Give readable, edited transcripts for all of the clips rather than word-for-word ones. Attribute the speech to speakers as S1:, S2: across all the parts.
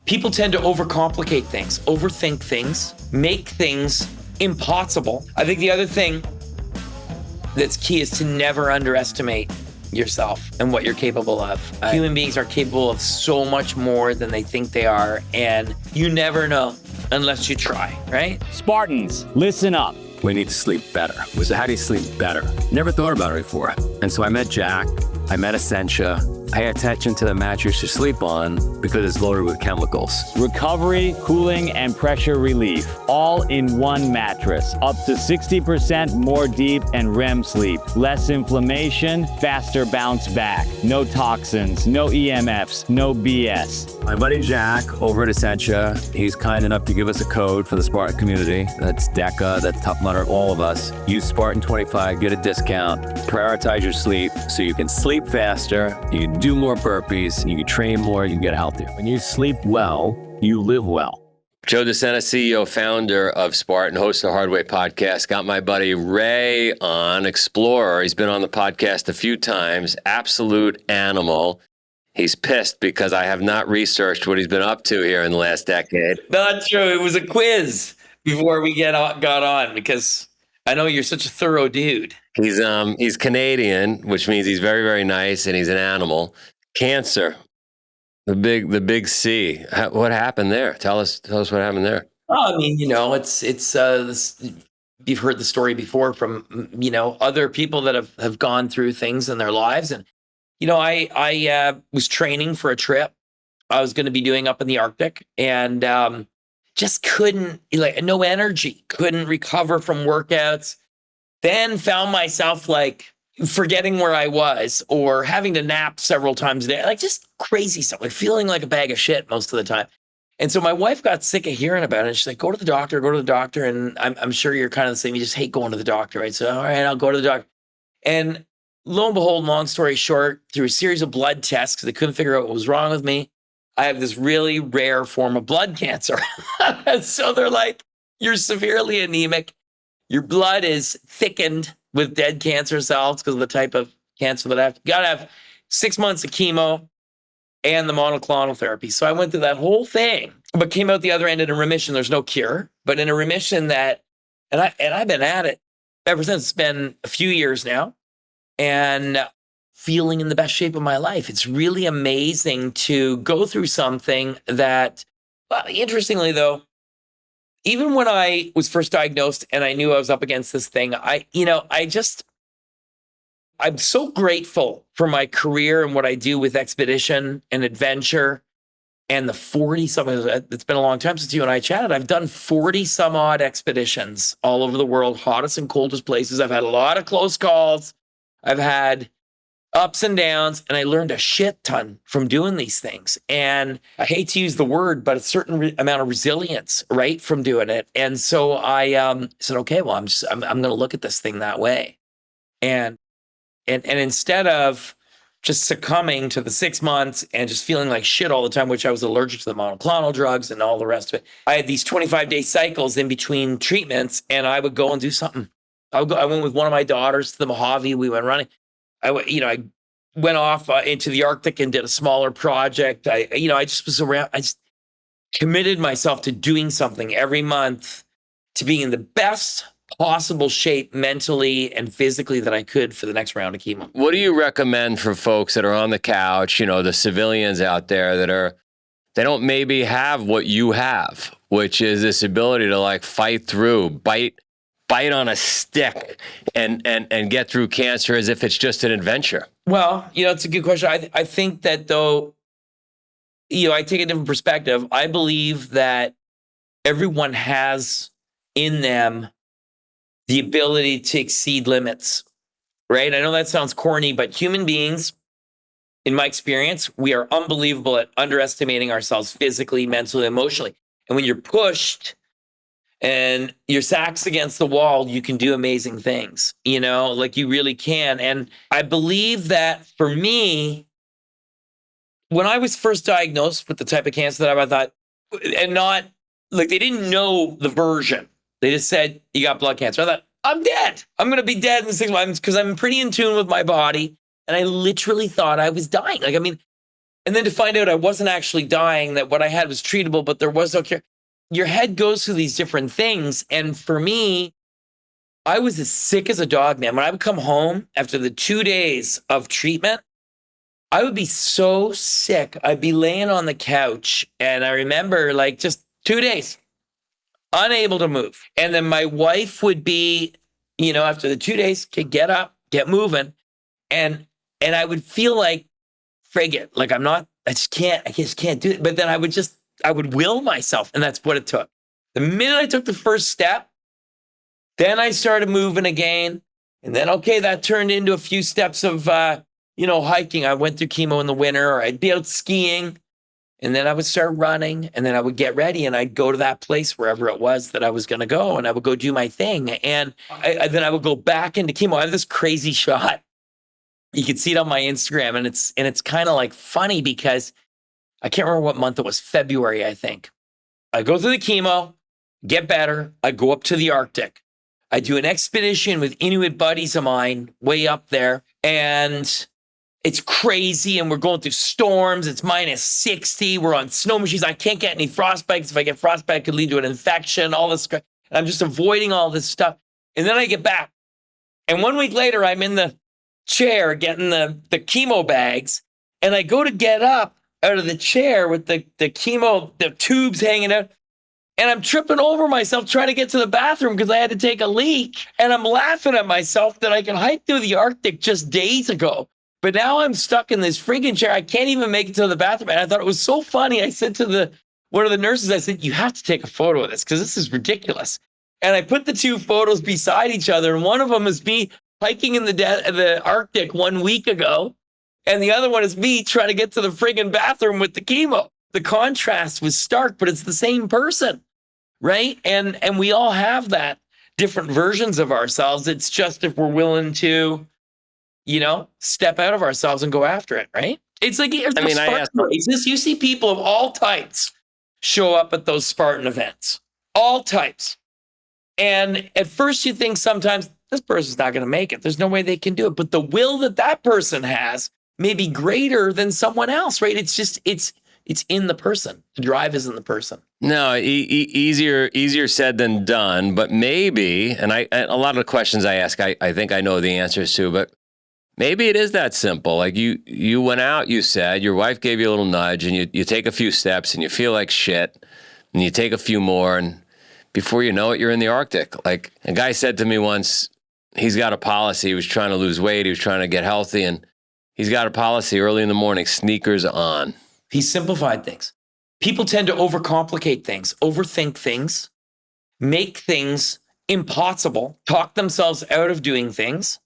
S1: People tend to overcomplicate things, overthink things, make things impossible. I think the other thing that's key is to never underestimate yourself and what you're capable of. Human beings are capable of so much more than they think they are, and you never know unless you try, right?
S2: Spartans, listen up.
S3: We need to sleep better. So how do you sleep better? Never thought about it before. And so I met Jack, I met Essentia. Pay attention to the mattress you sleep on because it's loaded with chemicals.
S2: Recovery, cooling, and pressure relief, all in one mattress. Up to 60% more deep and REM sleep. Less inflammation, faster bounce back. No toxins, no EMFs, no BS.
S3: My buddy Jack over at Essentia, he's kind enough to give us a code for the Spartan community. That's DECA, that's Tough Mudder, all of us. Use Spartan25, get a discount. Prioritize your sleep so you can sleep faster, you can do more burpees, you can train more, you can get healthier. When you sleep well, you live well.
S4: Joe De Sena, CEO, founder of Spartan, host of the Hard Way podcast. Got my buddy Ray on, Explorer. He's been on the podcast a few times. Absolute animal. He's pissed because I have not researched what he's been up to here in the last decade.
S1: Not true. It was a quiz before we got on because I know you're such a thorough dude.
S4: He's Canadian, which means he's very, very nice, and he's an animal. Cancer, the big C. What happened there? Tell us what happened there.
S1: Oh, I mean, it's this, you've heard the story before from other people that have gone through things in their lives, and I was training for a trip I was going to be doing up in the Arctic, and just couldn't, no energy, couldn't recover from workouts. Then found myself forgetting where I was or having to nap several times a day, just crazy stuff, feeling like a bag of shit most of the time. And so my wife got sick of hearing about it. And she's like, go to the doctor. And I'm sure you're kind of the same. You just hate going to the doctor, right? So, all right, I'll go to the doctor. And lo and behold, long story short, through a series of blood tests, because they couldn't figure out what was wrong with me, I have this really rare form of blood cancer. So they're like, you're severely anemic. Your blood is thickened with dead cancer cells because of the type of cancer that I have. You got to have 6 months of chemo and the monoclonal therapy. So I went through that whole thing, but came out the other end in a remission. There's no cure, but in a remission and I've been at it ever since. It's been a few years now, and feeling in the best shape of my life. It's really amazing to go through something that, well, interestingly though, even when I was first diagnosed and I knew I was up against this thing, I'm so grateful for my career and what I do with expedition and adventure and the 40-some, it's been a long time since you and I chatted. I've done 40-some odd expeditions all over the world, hottest and coldest places. I've had a lot of close calls. I've had ups and downs, and I learned a shit ton from doing these things. And I hate to use the word, but a certain amount of resilience, right, from doing it. And so I said, okay, well, I'm going to look at this thing that way. And instead of just succumbing to the 6 months and just feeling like shit all the time, which I was allergic to the monoclonal drugs and all the rest of it, I had these 25-day cycles in between treatments, and I would go and do something. I went with one of my daughters to the Mojave. We went running. I went off into the Arctic and did a smaller project. I just was around. I just committed myself to doing something every month, to being in the best possible shape mentally and physically that I could for the next round of chemo.
S4: What do you recommend for folks that are on the couch, the civilians out there they don't maybe have what you have, which is this ability to fight through, bite on a stick and get through cancer as if it's just an adventure?
S1: Well, it's a good question. I think that though, I take a different perspective. I believe that everyone has in them the ability to exceed limits, right? I know that sounds corny, but human beings, in my experience, we are unbelievable at underestimating ourselves physically, mentally, emotionally. And when you're pushed and your sack's against the wall, you can do amazing things, you really can. And I believe that for me, when I was first diagnosed with the type of cancer that I thought, and not they didn't know the version. They just said, you got blood cancer. I thought, I'm dead. I'm going to be dead in 6 months because I'm pretty in tune with my body. And I literally thought I was dying. And then to find out I wasn't actually dying, that what I had was treatable, but there was no cure. Your head goes through these different things. And for me, I was as sick as a dog, man. When I would come home after the 2 days of treatment, I would be so sick. I'd be laying on the couch. And I remember like just 2 days, unable to move. And then my wife would be, after the 2 days, get up, get moving. And I would feel like, frig it. Like I just can't do it. But then I would will myself. And that's what it took. The minute I took the first step, then I started moving again. And then, okay, that turned into a few steps of, hiking. I went through chemo in the winter, or I'd be out skiing. And then I would start running, and then I would get ready, and I'd go to that place wherever it was that I was going to go, and I would go do my thing. And then I would go back into chemo. I have this crazy shot. You can see it on my Instagram, and it's kind of like funny because I can't remember what month it was, February, I think. I go through the chemo, get better. I go up to the Arctic. I do an expedition with Inuit buddies of mine way up there, and it's crazy, and we're going through storms. It's minus 60. We're on snow machines. I can't get any frostbite, because if I get frostbite, it could lead to an infection, all this. I'm just avoiding all this stuff. And then I get back. And 1 week later, I'm in the chair getting the chemo bags, and I go to get up out of the chair with the chemo, the tubes hanging out. And I'm tripping over myself trying to get to the bathroom because I had to take a leak. And I'm laughing at myself that I can hike through the Arctic just days ago. But now I'm stuck in this friggin' chair. I can't even make it to the bathroom. And I thought it was so funny. I said to one of the nurses, I said, you have to take a photo of this because this is ridiculous. And I put the two photos beside each other. And one of them is me hiking in the Arctic 1 week ago. And the other one is me trying to get to the friggin' bathroom with the chemo. The contrast was stark, but it's the same person, right? And we all have that, different versions of ourselves. It's just if we're willing to, step out of ourselves and go after it, right? It's like, you see people of all types show up at those Spartan events, all types. And at first you think sometimes this person's not going to make it. There's no way they can do it. But the will that person has may be greater than someone else, right? It's just, it's in the person. The drive is in the person.
S4: No, easier said than done. But maybe, and a lot of the questions I ask, I think I know the answers to, but maybe it is that simple. Like you went out, you said, your wife gave you a little nudge, and you take a few steps and you feel like shit, and you take a few more, and before you know it, you're in the Arctic. Like a guy said to me once, he's got a policy. He was trying to lose weight. He was trying to get healthy, and he's got a policy early in the morning, sneakers on.
S1: He simplified things. People tend to overcomplicate things, overthink things, make things impossible, talk themselves out of doing things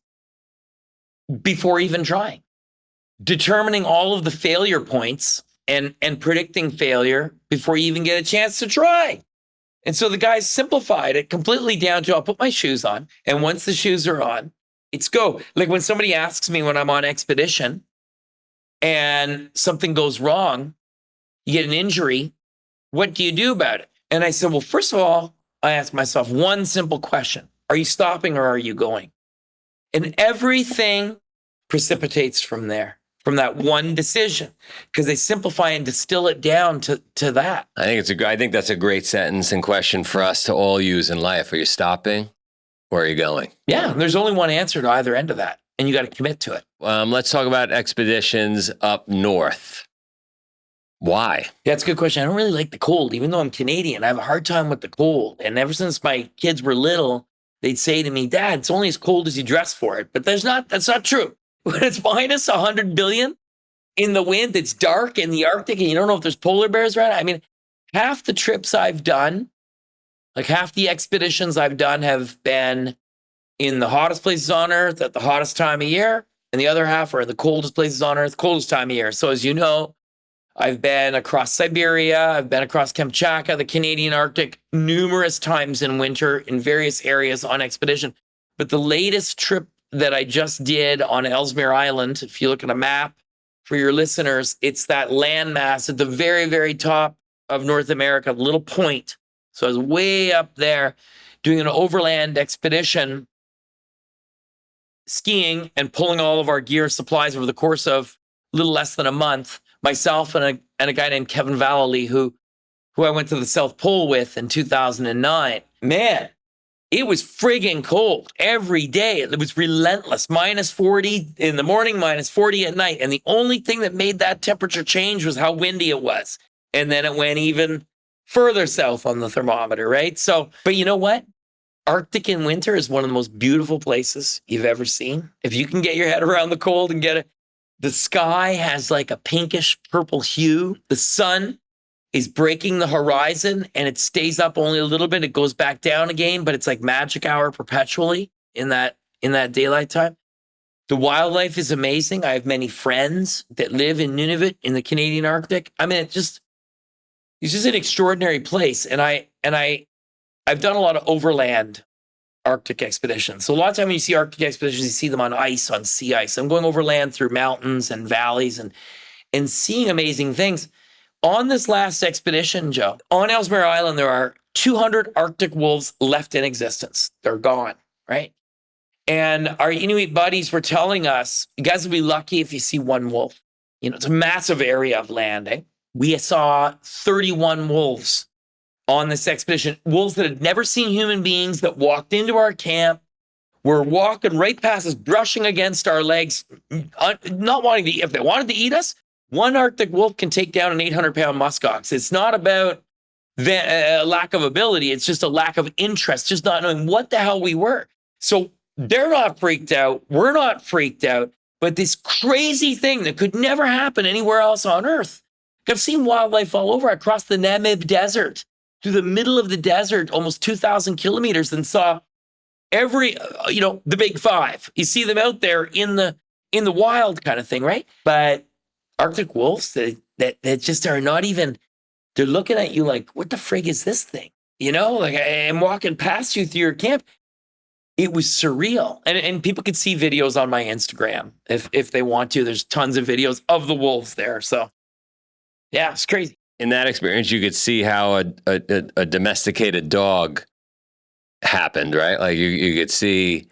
S1: before even trying. Determining all of the failure points and predicting failure before you even get a chance to try. And so the guys simplified it completely down to, I'll put my shoes on, and once the shoes are on, it's go. Like when somebody asks me when I'm on expedition and something goes wrong, you get an injury, what do you do about it? And I said, well, first of all, I ask myself one simple question. Are you stopping or are you going? And everything precipitates from there, from that one decision, because they simplify and distill it down to that.
S4: I think that's a great sentence and question for us to all use in life. Are you stopping or are you going?
S1: Yeah, there's only one answer to either end of that, and you got to commit to it.
S4: Let's talk about expeditions up north. Why?
S1: Yeah, it's a good question. I don't really like the cold, even though I'm Canadian. I have a hard time with the cold. And ever since my kids were little, they'd say to me, Dad, it's only as cold as you dress for it. But that's not true. When it's minus 100 billion in the wind, it's dark in the Arctic, and you don't know if there's polar bears around. I mean, half the trips I've done, like half the expeditions I've done, have been in the hottest places on Earth at the hottest time of year, and the other half are in the coldest places on Earth, coldest time of year. So as you know, I've been across Siberia, I've been across Kamchatka, the Canadian Arctic, numerous times in winter in various areas on expedition. But the latest trip that I just did on Ellesmere Island, if you look at a map for your listeners, it's that landmass at the very, very top of North America, little point. So I was way up there doing an overland expedition, skiing and pulling all of our gear supplies over the course of a little less than a month. myself and a guy named Kevin Vallely, who I went to the South Pole with in 2009. Man, it was friggin' cold every day. It was relentless. -40 in the morning, -40 at night. And the only thing that made that temperature change was how windy it was. And then it went even further south on the thermometer, right? So, but you know what? Arctic in winter is one of the most beautiful places you've ever seen. If you can get your head around the cold and get it, the sky has like a pinkish purple hue. The sun is breaking the horizon and it stays up only a little bit. It goes back down again, but it's like magic hour perpetually in that daylight time. The wildlife is amazing. I have many friends that live in Nunavut in the Canadian Arctic. I mean, it's just an extraordinary place. And I've done a lot of overland Arctic expeditions. So a lot of time when you see Arctic expeditions, you see them on ice, on sea ice. I'm going overland through mountains and valleys and seeing amazing things. On this last expedition, Joe, on Ellesmere Island, there are 200 Arctic wolves left in existence. They're gone, right? And our Inuit buddies were telling us, you guys will be lucky if you see one wolf. You know, it's a massive area of landing. We saw 31 wolves on this expedition, wolves that had never seen human beings, that walked into our camp, were walking right past us, brushing against our legs, not wanting to eat. If they wanted to eat us, one Arctic wolf can take down an 800-pound muskox. It's not about a lack of ability. It's just a lack of interest, just not knowing what the hell we were. So they're not freaked out. We're not freaked out. But this crazy thing that could never happen anywhere else on Earth. I've seen wildlife all over. I crossed the Namib Desert through the middle of the desert, almost 2,000 kilometers, and saw every, the big five. You see them out there in the wild kind of thing, right? But Arctic wolves that just are not even, they're looking at you like, what the frig is this thing? Like I'm walking past you through your camp. It was surreal. And people could see videos on my Instagram if they want to. There's tons of videos of the wolves there. So yeah, it's crazy.
S4: In that experience, you could see how a domesticated dog happened, right? Like you could see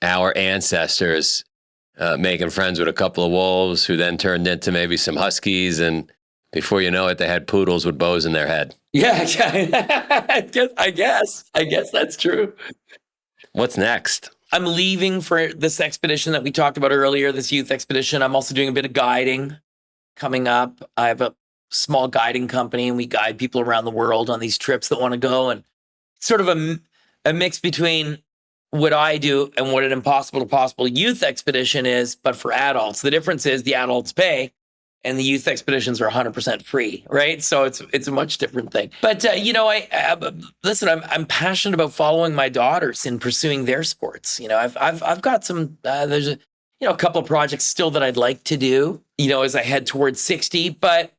S4: our ancestors making friends with a couple of wolves who then turned into maybe some huskies. And before you know it, they had poodles with bows in their head.
S1: Yeah. I guess that's true.
S4: What's next?
S1: I'm leaving for this expedition that we talked about earlier, this youth expedition. I'm also doing a bit of guiding coming up. I have a small guiding company and we guide people around the world on these trips that want to go, and sort of a mix between what I do and what an impossible to possible youth expedition is, but for adults. The difference is the adults pay and the youth expeditions are 100% free, right? So it's a much different thing. But listen, I'm passionate about following my daughters in pursuing their sports. I've got some there's a couple of projects still that I'd like to do, as I head towards 60, but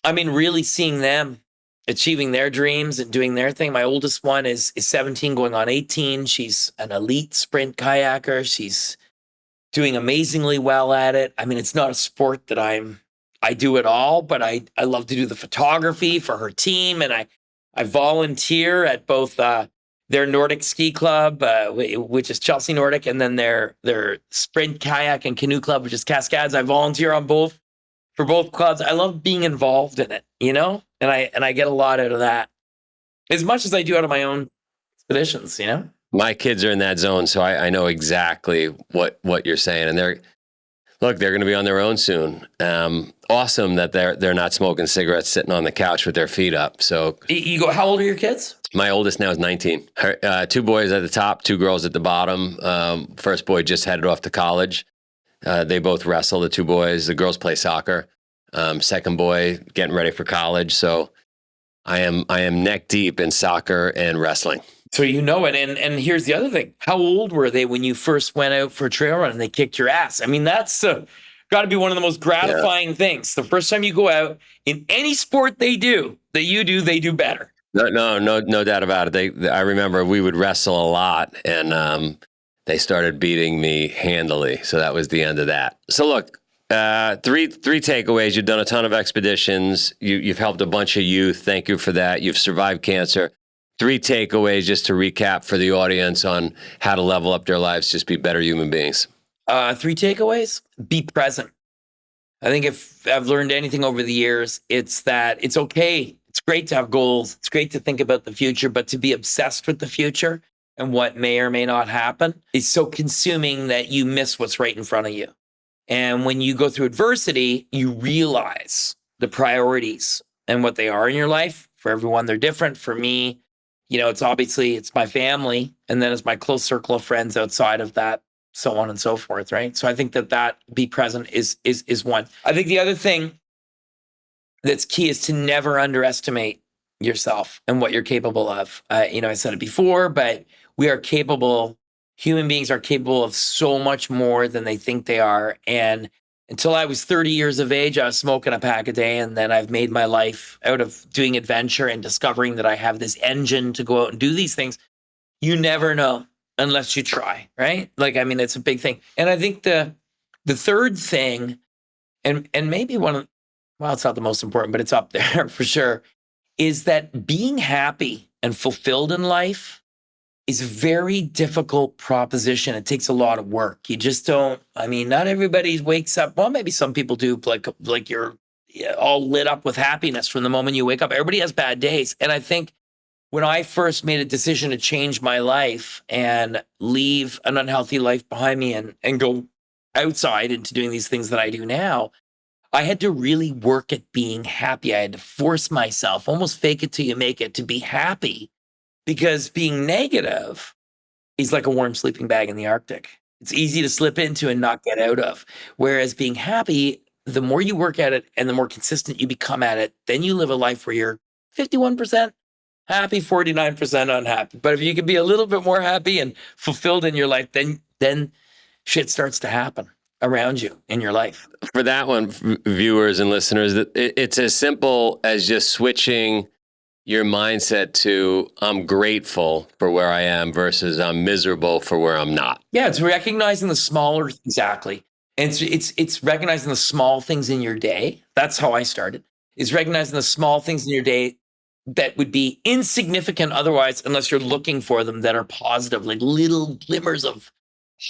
S1: I mean, really seeing them achieving their dreams and doing their thing. My oldest one is 17 going on 18. She's an elite sprint kayaker. She's doing amazingly well at it. I mean, it's not a sport that I do at all, but I love to do the photography for her team. And I volunteer at both their Nordic ski club, which is Chelsea Nordic, and then their sprint kayak and canoe club, which is Cascades. I volunteer on for both clubs. I love being involved in it, and I get a lot out of that, as much as I do out of my own expeditions,
S4: My kids are in that zone, so I know exactly what you're saying. And they're going to be on their own soon. Awesome that they're not smoking cigarettes, sitting on the couch with their feet up. So
S1: you go. How old are your kids?
S4: My oldest now is 19. Two boys at the top, two girls at the bottom. First boy just headed off to college. They both wrestle, the two boys. The girls play soccer. Second boy getting ready for college. So I am neck deep in soccer and wrestling.
S1: So it. And here's the other thing. How old were they when you first went out for a trail run and they kicked your ass? I mean, that's got to be one of the most gratifying things. The first time you go out in any sport they do better. No
S4: doubt about it. I remember we would wrestle a lot, and they started beating me handily. So that was the end of that. So look, three takeaways. You've done a ton of expeditions. You've helped a bunch of youth. Thank you for that. You've survived cancer. 3 takeaways just to recap for the audience on how to level up their lives, just be better human beings.
S1: 3 takeaways. Be present. I think if I've learned anything over the years, it's that it's okay. It's great to have goals. It's great to think about the future, but to be obsessed with the future and what may or may not happen is so consuming that you miss what's right in front of you. And when you go through adversity, you realize the priorities and what they are in your life. For everyone, they're different. For me, it's my family, and then it's my close circle of friends outside of that, so on and so forth, right? So I think that be present is one. I think the other thing that's key is to never underestimate yourself and what you're capable of. I said it before, but human beings are capable of so much more than they think they are. And until I was 30 years of age, I was smoking a pack a day. And then I've made my life out of doing adventure and discovering that I have this engine to go out and do these things. You never know unless you try, right? It's a big thing. And I think the third thing, and maybe it's not the most important, but it's up there for sure, is that being happy and fulfilled in life is a very difficult proposition. It takes a lot of work. You just don't, not everybody wakes up. Well, maybe some people do, like you're all lit up with happiness from the moment you wake up. Everybody has bad days. And I think when I first made a decision to change my life and leave an unhealthy life behind me and go outside into doing these things that I do now, I had to really work at being happy. I had to force myself, almost fake it till you make it, to be happy, because being negative is like a warm sleeping bag in the Arctic. It's easy to slip into and not get out of. Whereas being happy, the more you work at it and the more consistent you become at it, then you live a life where you're 51% happy, 49% unhappy. But if you can be a little bit more happy and fulfilled in your life, then shit starts to happen around you in your life.
S4: For that one, viewers and listeners, it's as simple as just switching your mindset to I'm grateful for where I am versus I'm miserable for where I'm not.
S1: Yeah, it's recognizing the smaller, exactly. And it's recognizing the small things in your day. That's how I started. Is recognizing the small things in your day that would be insignificant otherwise, unless you're looking for them, that are positive, like little glimmers of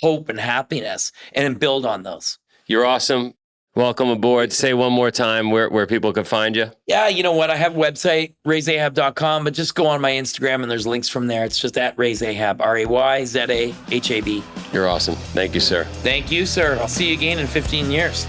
S1: hope and happiness, and then build on those.
S4: You're awesome. Welcome aboard. Say one more time where people can find you.
S1: Yeah, you know what? I have a website, rayzahab.com, but just go on my Instagram and there's links from there. It's just at Ray Zahab, RayZahab.
S4: You're awesome. Thank you, sir.
S1: Thank you, sir. I'll see you again in 15 years.